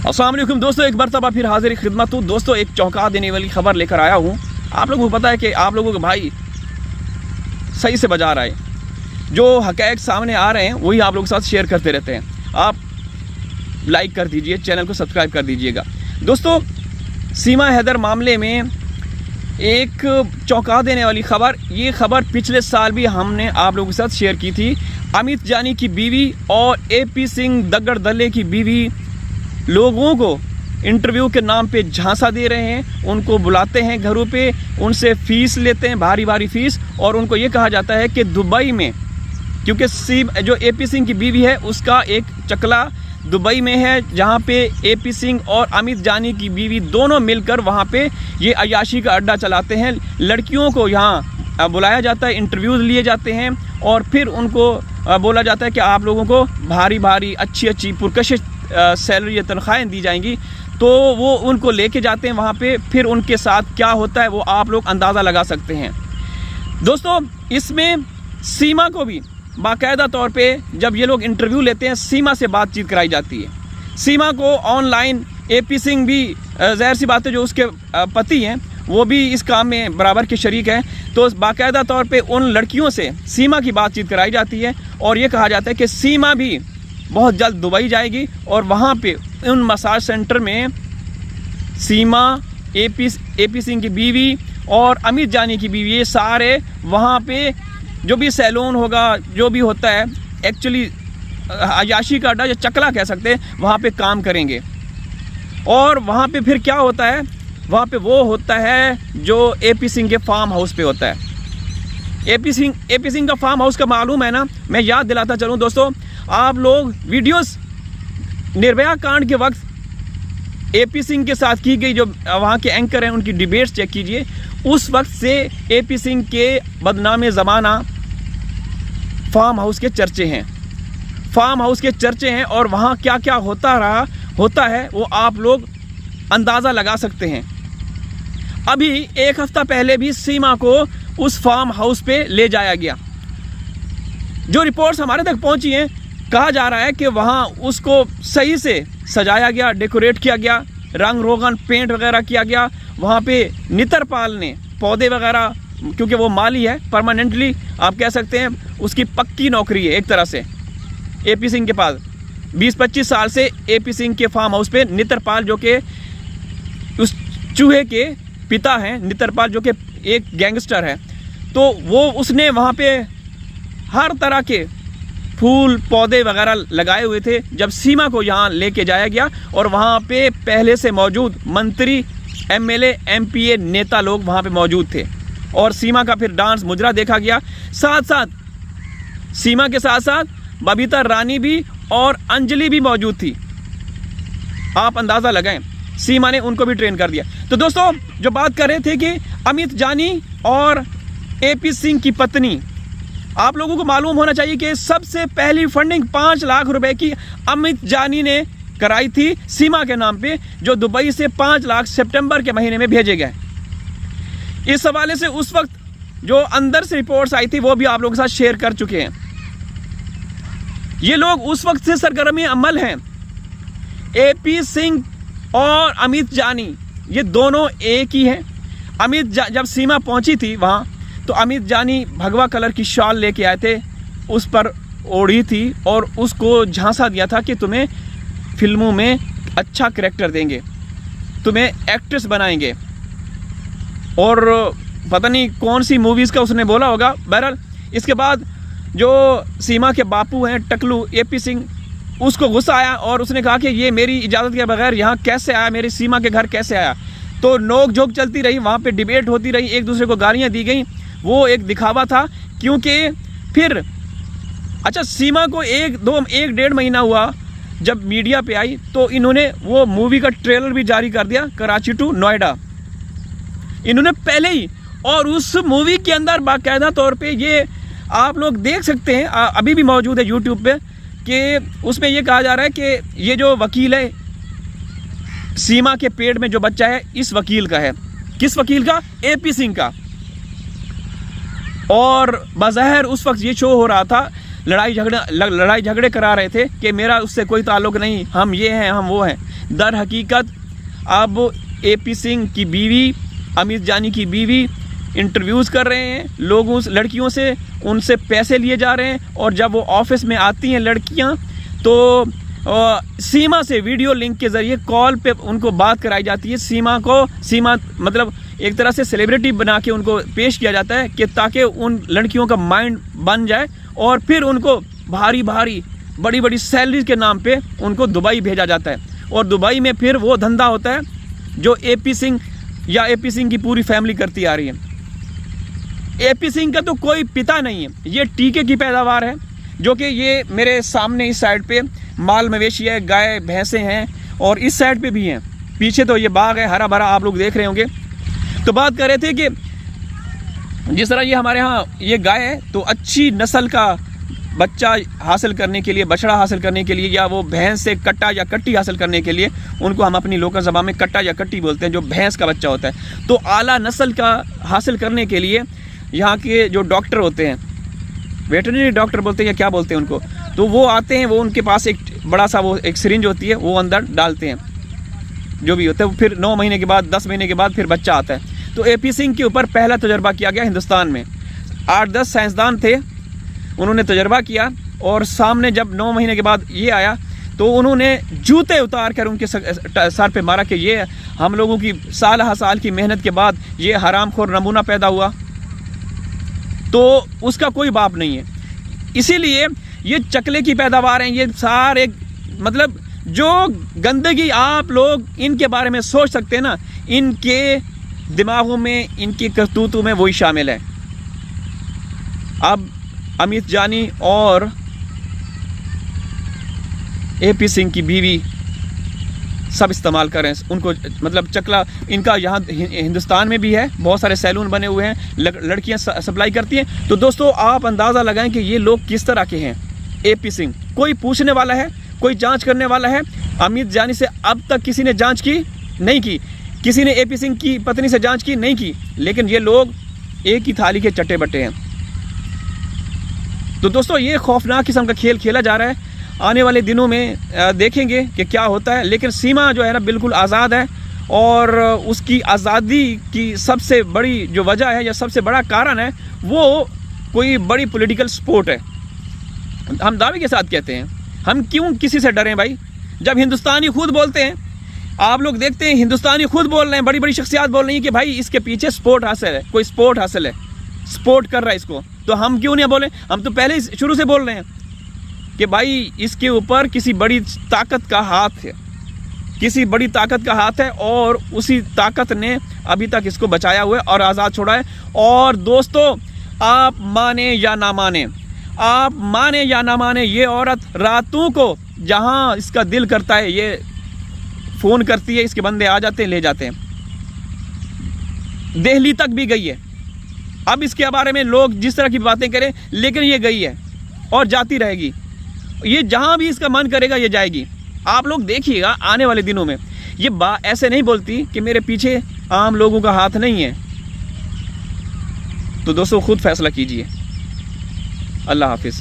अस्सलाम वालेकुम दोस्तों, एक मरतबा फिर हाजिर खिदमत हूँ। दोस्तों एक चौंका देने वाली खबर लेकर आया हूँ। आप लोगों को पता है कि आप लोगों के भाई सही से बजा रहा है, जो हक़ाइक़ सामने आ रहे हैं वही आप लोगों के साथ शेयर करते रहते हैं। आप लाइक कर दीजिए, चैनल को सब्सक्राइब कर दीजिएगा। दोस्तों सीमा हैदर मामले में एक चौंका देने वाली खबर, ये खबर पिछले साल भी हमने आप लोगों के साथ शेयर की थी। अमित जानी की बीवी और AP सिंह दग्गड़-दल्ले की बीवी लोगों को इंटरव्यू के नाम पे झांसा दे रहे हैं, उनको बुलाते हैं घरों पे, उनसे फ़ीस लेते हैं, भारी भारी फ़ीस, और उनको ये कहा जाता है कि दुबई में, क्योंकि जो AP सिंह की बीवी है उसका एक चकला दुबई में है, जहाँ पे AP सिंह और अमित जानी की बीवी दोनों मिलकर वहाँ पे ये अय्याशी का अड्डा चलाते हैं। लड़कियों को यहाँ बुलाया जाता है, इंटरव्यूज़ लिए जाते हैं और फिर उनको बोला जाता है कि आप लोगों को भारी भारी अच्छी अच्छी पुरकशिश सैलरी या तनख्वाहें दी जाएंगी। तो वो उनको लेके जाते हैं वहाँ पे, फिर उनके साथ क्या होता है वो आप लोग अंदाज़ा लगा सकते हैं। दोस्तों इसमें सीमा को भी बाकायदा तौर पे जब ये लोग इंटरव्यू लेते हैं, सीमा से बातचीत कराई जाती है। सीमा को ऑनलाइन AP सिंह भी ज़ाहिर सी बात है, जो उसके पति हैं वो भी इस काम में बराबर के शरीक हैं। तो बाकायदा तौर पे उन लड़कियों से सीमा की बातचीत कराई जाती है और ये कहा जाता है कि सीमा भी बहुत जल्द दुबई जाएगी और वहाँ पे उन मसाज सेंटर में सीमा, AP सिंह की बीवी और अमित जानी की बीवी, ये सारे वहाँ पे जो भी सैलून होगा, जो भी होता है एक्चुअली अय्याशी का अड्डा या चकला कह सकते हैं, वहाँ पे काम करेंगे। और वहाँ पे फिर क्या होता है, वहाँ पे वो होता है जो AP सिंह के फार्म हाउस पे होता है। AP सिंह का फार्म हाउस का मालूम है ना, मैं याद दिलाता चलूँ दोस्तों, आप लोग वीडियोस निर्भया कांड के वक्त AP सिंह के साथ की गई जो वहाँ के एंकर हैं उनकी डिबेट्स चेक कीजिए। उस वक्त से AP सिंह के बदनामे ज़माना फार्म हाउस के चर्चे हैं, फार्म हाउस के चर्चे हैं, और वहाँ क्या क्या होता है वो आप लोग अंदाज़ा लगा सकते हैं। अभी एक हफ्ता पहले भी सीमा को उस फार्म हाउस पे ले जाया गया। जो रिपोर्ट्स हमारे तक पहुंची हैं, कहा जा रहा है कि वहाँ उसको सही से सजाया गया, डेकोरेट किया गया, रंग रोगन पेंट वगैरह किया गया। वहाँ पे नितरपाल ने पौधे वगैरह, क्योंकि वो माली है, परमानेंटली आप कह सकते हैं उसकी पक्की नौकरी है एक तरह से AP सिंह के पास। 20-25 साल से AP सिंह के फार्म हाउस पे नितरपाल, जो कि उस चूहे के पिता हैं, नितरपाल जो कि एक गैंगस्टर है, तो वो उसने वहाँ पे हर तरह के फूल पौधे वगैरह लगाए हुए थे। जब सीमा को यहाँ लेके जाया गया और वहाँ पे पहले से मौजूद मंत्री, MLA, MPA नेता लोग वहाँ पे मौजूद थे और सीमा का फिर डांस मुजरा देखा गया। साथ साथ सीमा के साथ साथ बबीता रानी भी और अंजलि भी मौजूद थी। आप अंदाज़ा लगाएं, सीमा ने उनको भी ट्रेन कर दिया। तो दोस्तों जो बात कर रहे थे कि अमित जानी और AP सिंह की पत्नी, आप लोगों को मालूम होना चाहिए कि सबसे पहली फंडिंग 5 लाख रुपए की अमित जानी ने कराई थी सीमा के नाम पे, जो दुबई से 5 लाख सितंबर के महीने में भेजे गए। इस हवाले से उस वक्त जो अंदर से रिपोर्ट्स आई थी वो भी आप लोगों के साथ शेयर कर चुके हैं। ये लोग उस वक्त से सरगर्मी अमल हैं। AP सिंह और अमित जानी ये दोनों एक ही हैं। जब सीमा पहुंची थी वहाँ, तो अमित जानी भगवा कलर की शॉल लेके आए थे, उस पर ओढ़ी थी और उसको झांसा दिया था कि तुम्हें फिल्मों में अच्छा करैक्टर देंगे, तुम्हें एक्ट्रेस बनाएंगे, और पता नहीं कौन सी मूवीज़ का उसने बोला होगा। बहरहाल इसके बाद जो सीमा के बापू हैं टकलू AP सिंह, उसको गुस्सा आया और उसने कहा कि ये मेरी इजाज़त के बगैर यहाँ कैसे आया, मेरी सीमा के घर कैसे आया। तो नोक झोंक चलती रही, वहाँ पे डिबेट होती रही, एक दूसरे को गालियाँ दी गई। वो एक दिखावा था, क्योंकि फिर अच्छा सीमा को 1-1.5 महीना हुआ जब मीडिया पे आई, तो इन्होंने वो मूवी का ट्रेलर भी जारी कर दिया, कराची टू नोएडा, इन्होंने पहले ही। और उस मूवी के अंदर बाकायदा तौर पे ये आप लोग देख सकते हैं, अभी भी मौजूद है यूट्यूब पे, कि उसमें ये कहा जा रहा है कि ये जो वकील है, सीमा के पेट में जो बच्चा है इस वकील का है। किस वकील का? AP सिंह का। और बज़ाहिर उस वक्त ये शो हो रहा था, लड़ाई झगड़े करा रहे थे कि मेरा उससे कोई ताल्लुक़ नहीं, हम ये हैं हम वो हैं। दर हकीकत अब AP सिंह की बीवी, अमित जानी की बीवी इंटरव्यूज़ कर रहे हैं लोगों से, लड़कियों से, उनसे पैसे लिए जा रहे हैं। और जब वो ऑफिस में आती हैं लड़कियां तो सीमा से वीडियो लिंक के ज़रिए कॉल पे उनको बात कराई जाती है। सीमा मतलब एक तरह से सेलिब्रिटी बना के उनको पेश किया जाता है कि ताकि उन लड़कियों का माइंड बन जाए और फिर उनको भारी भारी बड़ी बड़ी सैलरी के नाम पे उनको दुबई भेजा जाता है। और दुबई में फिर वो धंधा होता है जो AP सिंह या AP सिंह की पूरी फैमिली करती आ रही है। AP सिंह का तो कोई पिता नहीं है, ये टीके की पैदावार है, जो कि ये मेरे सामने इस साइड पे माल मवेशी है, गाय भैंसे हैं, और इस साइड पे भी हैं। पीछे तो ये बाग है हरा भरा, आप लोग देख रहे होंगे। तो बात कर रहे थे कि जिस तरह ये हमारे यहाँ ये गाय है, तो अच्छी नस्ल का बच्चा हासिल करने के लिए, बछड़ा हासिल करने के लिए, या वो भैंस से कट्टा या कट्टी हासिल करने के लिए, उनको हम अपनी लोकल ज़बान में कट्टा या कट्टी बोलते हैं, जो भैंस का बच्चा होता है। तो आला नस्ल का हासिल करने के लिए यहाँ के जो डॉक्टर होते हैं, वेटरनरी डॉक्टर बोलते हैं या क्या बोलते हैं उनको, तो वो आते हैं, वो उनके पास एक बड़ा सा वो एक सिरिंज होती है, वो अंदर डालते हैं जो भी होता है। फिर 9 महीने के बाद, 10 महीने के बाद फिर बच्चा आता है। तो AP सिंह के ऊपर पहला तजर्बा किया गया हिंदुस्तान में। 8-10 साइंसदान थे, उन्होंने तजर्बा किया, और सामने जब 9 महीने के बाद ये आया तो उन्होंने जूते उतार कर उनके सर पे मारा कि ये हम लोगों की साल की मेहनत के बाद ये हरामखोर नमूना पैदा हुआ, तो उसका कोई बाप नहीं है। इसीलिए ये चकले की पैदावार हैं, ये सारे मतलब जो गंदगी आप लोग इनके बारे में सोच सकते हैं ना, इनके दिमागों में, इनकी करतूतों में वही शामिल है। अब अमित जानी और AP सिंह की बीवी सब इस्तेमाल करें उनको, मतलब चकला इनका यहाँ हिंदुस्तान में भी है, बहुत सारे सैलून बने हुए हैं, लड़कियाँ सप्लाई करती हैं। तो दोस्तों आप अंदाज़ा लगाएं कि ये लोग किस तरह के हैं। AP सिंह, कोई पूछने वाला है, कोई जांच करने वाला है? अमित जानी से अब तक किसी ने जांच की? नहीं की। किसी ने AP सिंह की पत्नी से जांच की? नहीं की। लेकिन ये लोग एक ही थाली के चट्टे बट्टे हैं। तो दोस्तों ये खौफनाक किस्म का खेल खेला जा रहा है। आने वाले दिनों में देखेंगे कि क्या होता है। लेकिन सीमा जो है ना बिल्कुल आज़ाद है, और उसकी आज़ादी की सबसे बड़ी जो वजह है या सबसे बड़ा कारण है वो कोई बड़ी पॉलिटिकल सपोर्ट है। हम दावे के साथ कहते हैं, हम क्यों किसी से डरें भाई, जब हिंदुस्तानी खुद बोलते हैं। आप लोग देखते हैं हिंदुस्तानी खुद बोल रहे हैं, बड़ी बड़ी शख्सियात बोल रही हैं कि भाई इसके पीछे सपोर्ट हासिल है, कोई सपोर्ट हासिल है, सपोर्ट कर रहा है इसको। तो हम क्यों नहीं बोले? हम तो पहले शुरू से बोल रहे हैं कि भाई इसके ऊपर किसी बड़ी ताकत का हाथ है, किसी बड़ी ताकत का हाथ है, और उसी ताकत ने अभी तक इसको बचाया हुआ है और आज़ाद छोड़ा है। और दोस्तों आप माने या ना माने, आप माने या ना माने, ये औरत रातों को जहां इसका दिल करता है ये फ़ोन करती है, इसके बंदे आ जाते हैं, ले जाते हैं। दिल्ली तक भी गई है। अब इसके बारे में लोग जिस तरह की बातें करें, लेकिन ये गई है और जाती रहेगी। ये जहां भी इसका मन करेगा ये जाएगी। आप लोग देखिएगा आने वाले दिनों में ये ऐसे नहीं बोलती कि मेरे पीछे आम लोगों का हाथ नहीं है। तो दोस्तों खुद फैसला कीजिए। अल्लाह हाफिज़।